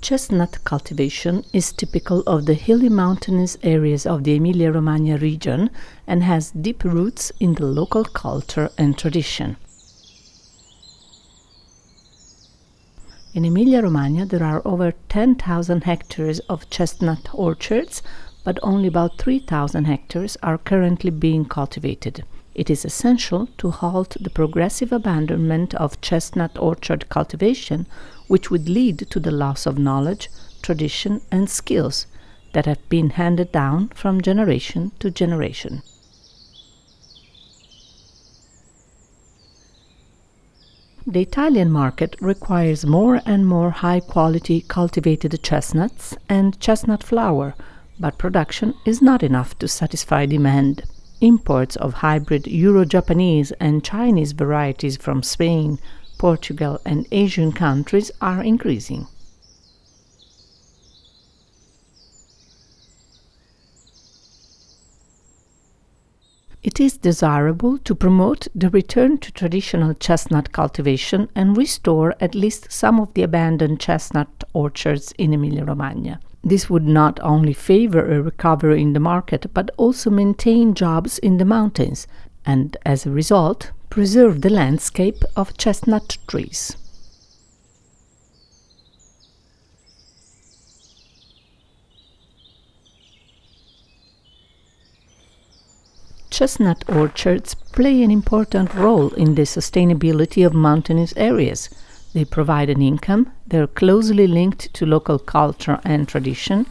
Chestnut cultivation is typical of the hilly mountainous areas of the Emilia-Romagna region and has deep roots in the local culture and tradition. In Emilia-Romagna there are over 10,000 hectares of chestnut orchards, but only about 3,000 hectares are currently being cultivated. It is essential to halt the progressive abandonment of chestnut orchard cultivation, which would lead to the loss of knowledge, tradition and skills that have been handed down from generation to generation. The Italian market requires more and more high-quality cultivated chestnuts and chestnut flour, but production is not enough to satisfy demand. Imports of hybrid Euro-Japanese and Chinese varieties from Spain, Portugal and Asian countries are increasing. It is desirable to promote the return to traditional chestnut cultivation and restore at least some of the abandoned chestnut orchards in Emilia-Romagna. This would not only favor a recovery in the market, but also maintain jobs in the mountains and, as a result, preserve the landscape of chestnut trees. Chestnut orchards play an important role in the sustainability of mountainous areas. They provide an income, they are closely linked to local culture and tradition,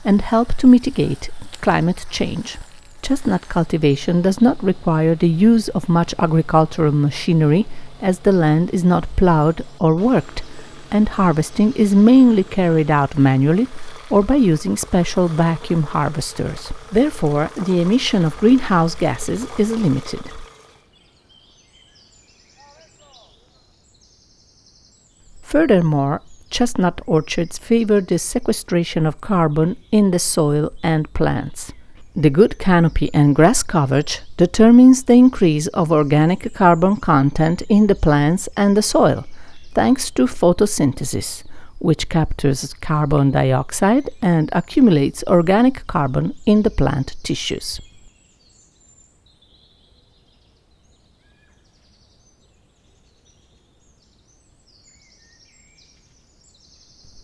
and help to mitigate climate change. Chestnut cultivation does not require the use of much agricultural machinery, as the land is not plowed or worked, and harvesting is mainly carried out manually or by using special vacuum harvesters. Therefore, the emission of greenhouse gases is limited. Furthermore, chestnut orchards favor the sequestration of carbon in the soil and plants. The good canopy and grass coverage determines the increase of organic carbon content in the plants and the soil, thanks to photosynthesis, which captures carbon dioxide and accumulates organic carbon in the plant tissues.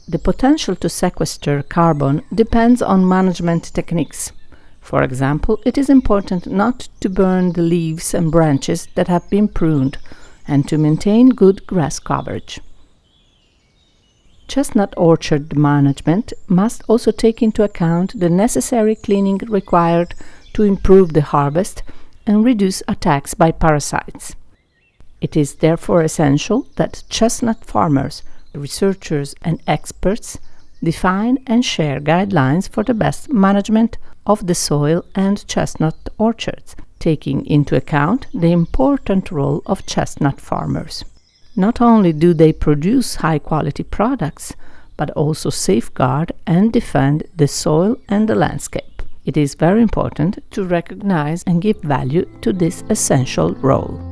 The potential to sequester carbon depends on management techniques. For example, it is important not to burn the leaves and branches that have been pruned and to maintain good grass coverage. Chestnut orchard management must also take into account the necessary cleaning required to improve the harvest and reduce attacks by parasites. It is therefore essential that chestnut farmers, researchers and experts define and share guidelines for the best management of the soil and chestnut orchards, taking into account the important role of chestnut farmers. Not only do they produce high-quality products, but also safeguard and defend the soil and the landscape. It is very important to recognize and give value to this essential role.